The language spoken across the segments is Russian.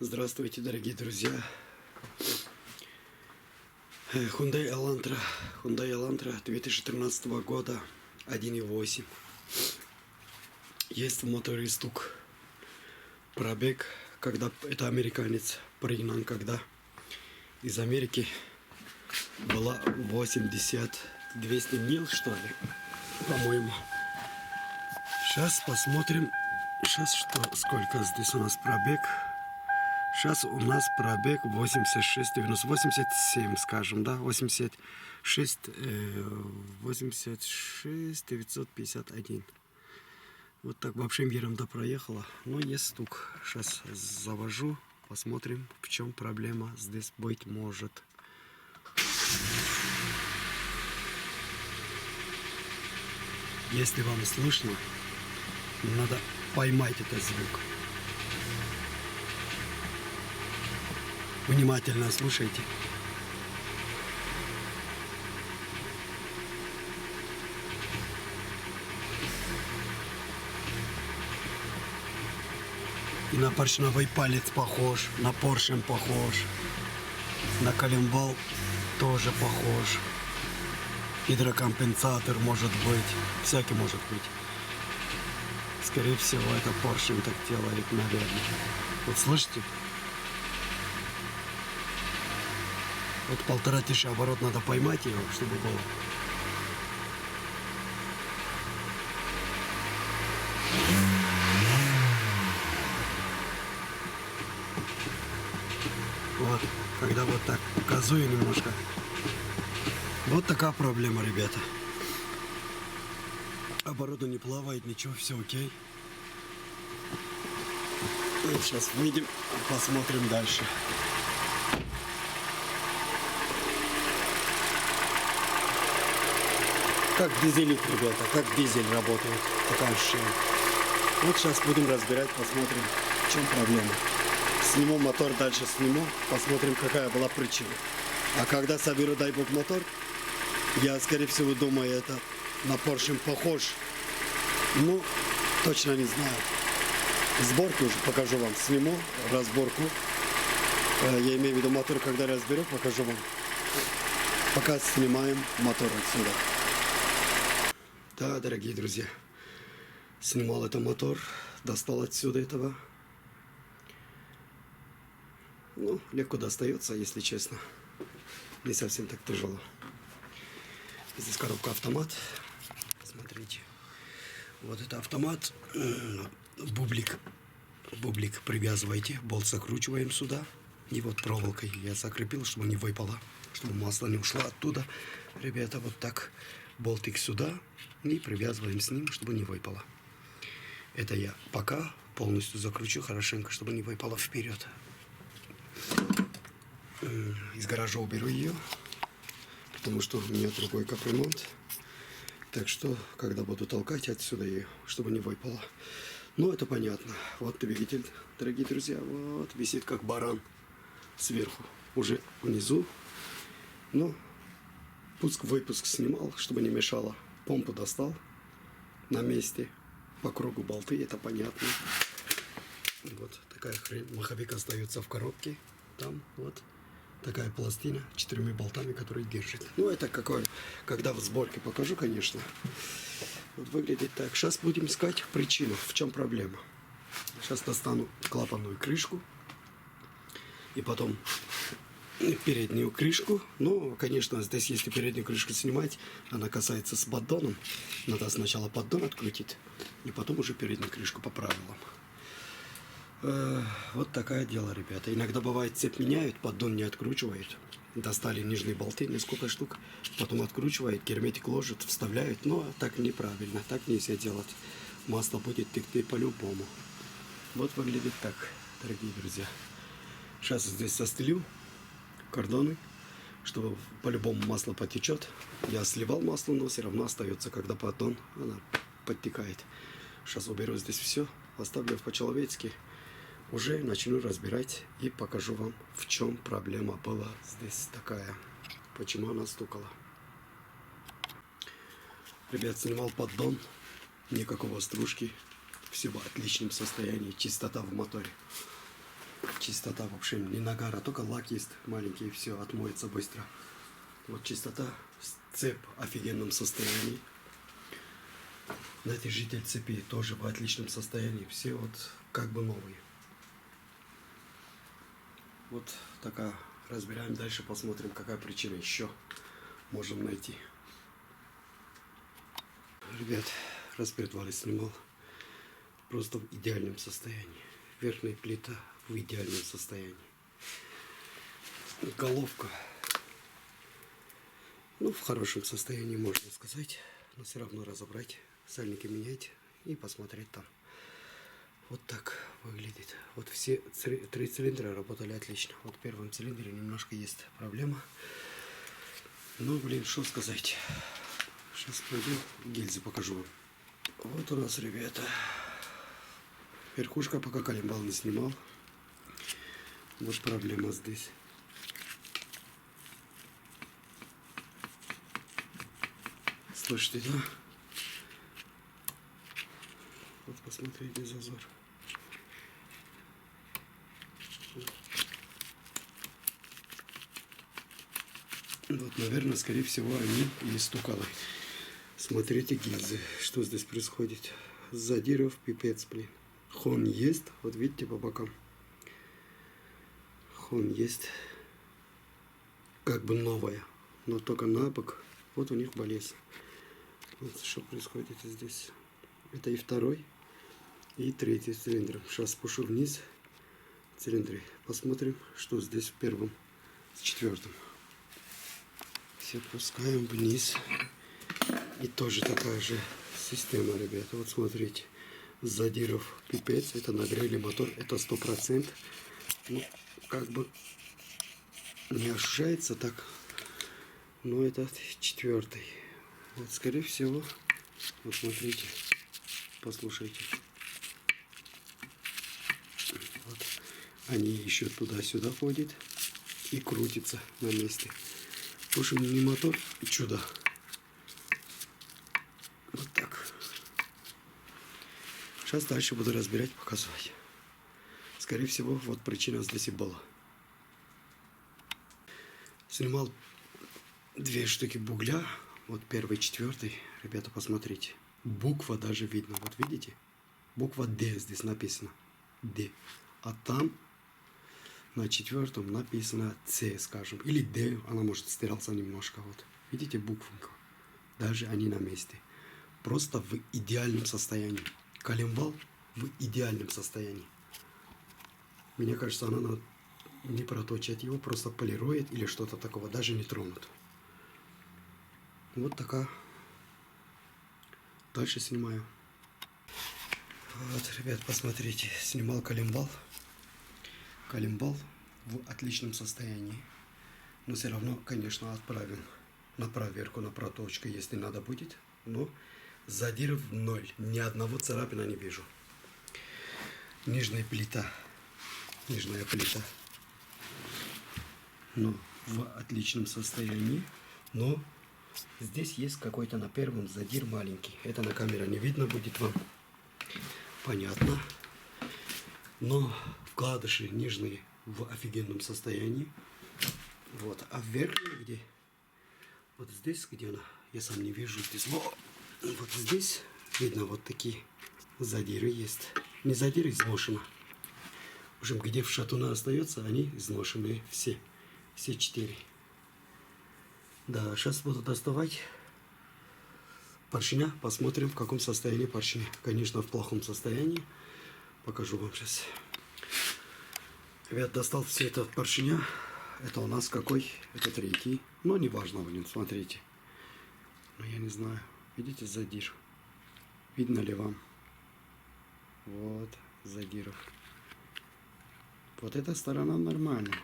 Здравствуйте, дорогие друзья. Hyundai Elantra 2013 года, 1.8. Есть в моторе стук. Пробег, когда это американец, пригнан когда из Америки, была 200 миль, что ли, по-моему. Сейчас посмотрим, сколько здесь у нас пробег. Сейчас у нас пробег 86 скажем, да, 86 951. Вот так вообще ерунда проехала. Но есть стук. Сейчас завожу, посмотрим, в чем проблема здесь быть может. Если вам слышно, надо поймать этот звук. Внимательно слушайте. И на поршневой палец похож, на поршень похож, на коленвал тоже похож. Гидрокомпенсатор может быть, всякий может быть. Скорее всего, это поршень так делает, наверное. Вот слышите? Вот 1500 оборот надо поймать его, чтобы было. Вот, когда вот так газую немножко. Вот такая проблема, ребята. Обороты не плавает, ничего, все окей. Вот сейчас выйдем, посмотрим дальше. Как дизелит, ребята, как дизель работает. Такое ощущение. Вот сейчас будем разбирать, посмотрим, в чем проблема. Сниму мотор, дальше сниму, посмотрим, какая была причина. А когда соберу, дай бог, мотор, я, скорее всего, думаю, это на поршень похож. Ну, точно не знаю. Сборку уже покажу вам. Сниму разборку. Я имею в виду мотор, когда разберу, покажу вам. Пока снимаем мотор отсюда. Да, дорогие друзья, снимал этот мотор, достал отсюда этого. Ну, легко достается, если честно. Не совсем так тяжело. Здесь коробка автомат. Смотрите. Вот это автомат. Бублик привязывайте. Болт закручиваем сюда. И вот проволокой я закрепил, чтобы не выпало. Чтобы масло не ушло оттуда. Ребята, вот так. Болтик сюда. И привязываем с ним, чтобы не выпало. Это я пока полностью закручу хорошенько, чтобы не выпало вперед. Из гаража уберу ее, потому что у меня другой капремонт. Так что, когда буду толкать отсюда ее, чтобы не выпало. Ну, это понятно. Вот двигатель, дорогие друзья, вот висит как баран сверху, уже внизу. Ну, пуск-выпуск снимал, чтобы не мешало. Помпу достал на месте. По кругу болты, это понятно. Вот такая хрень. Маховик остается в коробке. Там вот такая пластина 4 болтами, которые держит. Ну, это какое, когда в сборке покажу, конечно. Вот выглядит так. Сейчас будем искать причину, в чем проблема. Сейчас достану клапанную крышку. И потом переднюю крышку. Ну, конечно, здесь, если переднюю крышку снимать, она касается с поддоном. Надо сначала поддон открутить, и потом уже переднюю крышку по правилам. Вот такое дело, ребята. Иногда бывает, цепь меняют, поддон не откручивают. Достали нижние болты, несколько штук, потом откручивают, герметик ложат, вставляют. Но так неправильно, так нельзя делать. Масло будет текти по-любому. Вот выглядит так, дорогие друзья. Сейчас здесь состелю кордоны, чтобы по-любому масло потечет. Я сливал масло, но все равно остается, когда поддон, она подтекает. Сейчас уберу здесь все, оставлю по-человечески. Уже начну разбирать и покажу вам, в чем проблема была здесь такая. Почему она стукала. Ребят, снимал поддон, никакого стружки. Все в отличном состоянии, чистота в моторе. чистота вообще не нагара, только лак есть маленький, и все, отмоется быстро. Вот чистота, цепь в офигенном состоянии. Натяжитель цепи тоже в отличном состоянии. Все вот как бы новые. Вот такая. Разбираем дальше, посмотрим, какая причина еще можем найти. Ребят, распредвалы снимал. Просто в идеальном состоянии. Верхняя плита в идеальном состоянии. Головка. Ну, в хорошем состоянии, можно сказать. Но все равно разобрать, сальники менять и посмотреть там. Вот так выглядит. Вот все 3 цилиндра работали отлично. Вот в первом цилиндре немножко есть проблема. Ну, блин, что сказать. Сейчас пойду гильзы покажу вам. Вот у нас, ребята. Верхушка пока колембал не снимал. Вот проблема здесь. Слышите, да? Вот посмотрите зазор. Вот, наверное, скорее всего, они и стукалы. Смотрите гильзы, что здесь происходит. Задиров пипец, блин. Хон есть, вот видите по бокам. Хон есть. Как бы новая, но только на бок. Вот у них болезнь. Вот что происходит здесь. Это и второй, и третий цилиндр. Сейчас спушу вниз цилиндры. Посмотрим, что здесь в первом с четвертым. Все пускаем вниз. И тоже такая же система, ребята. Вот смотрите. Задиров пипец. Это нагрели мотор. Это 100%. Ну, как бы не ощущается так. Но это четвертый. Вот, скорее всего. Вот смотрите. Послушайте. Вот. Они еще туда-сюда ходят и крутятся на месте. В общем, не мотор, чудо. Вот так. Сейчас дальше буду разбирать, показывать. Скорее всего, вот причина здесь и была. Снимал 2 штуки бугля. Вот первый, четвертый. Ребята, посмотрите. Буква даже видно. Вот видите? Буква D здесь написано. D. А там на четвертом написано C, скажем. Или D. Она может стираться немножко. Вот. Видите буквенку? Даже они на месте. Просто в идеальном состоянии. Коленвал в идеальном состоянии. Мне кажется, она надо не проточить его, просто полирует или что-то такого. Даже не тронут. Вот такая. Дальше снимаю. Вот, ребят, посмотрите. Снимал коленвал. Коленвал в отличном состоянии. Но все равно, конечно, отправим на проверку, на проточку, если надо будет. Но задиров 0. Ни одного царапина не вижу. Нижняя плита. Нижняя плита. Но в отличном состоянии. Но здесь есть какой-то на первом задир маленький. Это на камере не видно будет вам. Понятно. Но вкладыши нижние в офигенном состоянии. Вот. А верхние где? Вот здесь, где она? Я сам не вижу здесь. Вот здесь видно вот такие задиры есть. Не задиры, изношено. В общем, где в шатуна остается, они изношенные все. Все 4. Да, сейчас буду доставать поршня. Посмотрим, в каком состоянии поршни. Конечно, в плохом состоянии. Покажу вам сейчас. Ребят, достал все это поршня. Это у нас какой? Это 3. Но не важно, блин, смотрите. Но я не знаю. Видите задир? Видно ли вам? Вот, задиров. Вот эта сторона нормальная.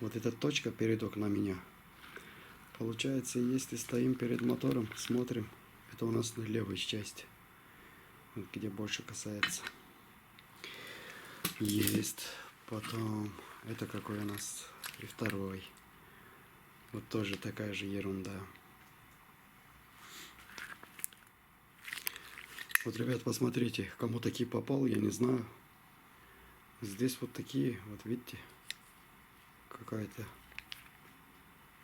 Вот эта точка передок на меня. Получается, если стоим перед мотором, смотрим, это у нас на левой части, вот где больше касается. Есть. Потом, это какой у нас и второй. Вот тоже такая же ерунда. Вот, ребят, посмотрите, кому таки попал, я не знаю. Здесь вот такие, вот видите, какая-то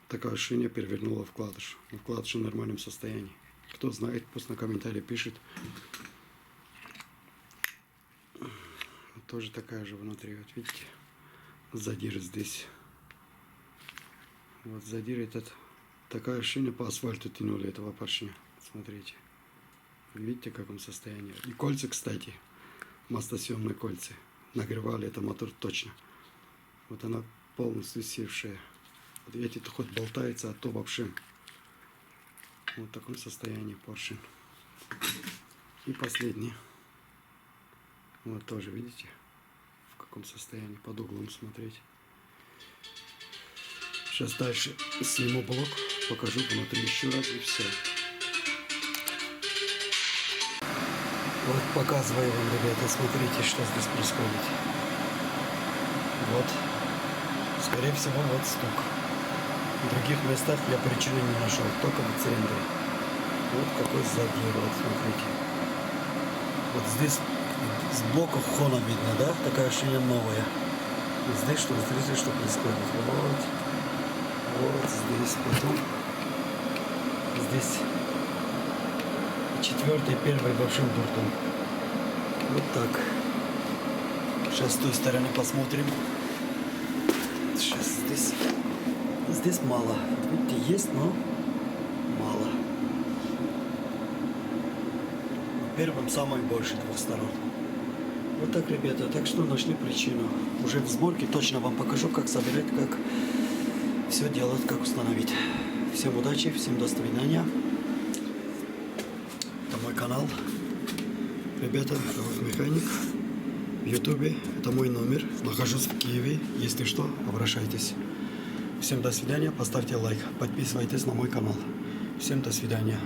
такая шина перевернула вкладыш. Но вкладыш в нормальном состоянии. Кто знает, пусть на комментарии пишет. Вот тоже такая же внутри, вот видите, задир здесь. Вот задир этот, такая шина по асфальту тянули этого поршня. Смотрите. Видите, в каком состоянии. И кольца, кстати, маслосъемные кольца. Нагревали это мотор точно. Вот она полностью севшая. Вот эти-то хоть болтается, а то вообще. Вот в таком состоянии поршень. И последний. Вот тоже, видите, в каком состоянии. Под углом смотреть. Сейчас дальше сниму блок, покажу внутри еще раз и все. Вот показываю вам, ребята, смотрите, что здесь происходит. Вот, скорее всего, вот стук. В других местах я причины не нашел, только в цилиндре. Вот какой задир, вот смотрите. Вот здесь с блоков хона видно, да? Такая шина новая. И здесь что, смотрите, что происходит. Вот здесь, потом здесь четвертый, первый большим бортом. Вот так. Сейчас с той стороны посмотрим. Сейчас здесь мало. Видите, есть, но мало. Первым самый больше двух сторон. Вот так, ребята. Так что нашли причину. Уже в сборке точно вам покажу, как собирать, как все делать, как установить. Всем удачи, всем до свидания. Это мой канал. Ребята, механик. В Ютубе. Это мой номер. Нахожусь в Киеве. Если что, обращайтесь. Всем до свидания. Поставьте лайк. Подписывайтесь на мой канал. Всем до свидания.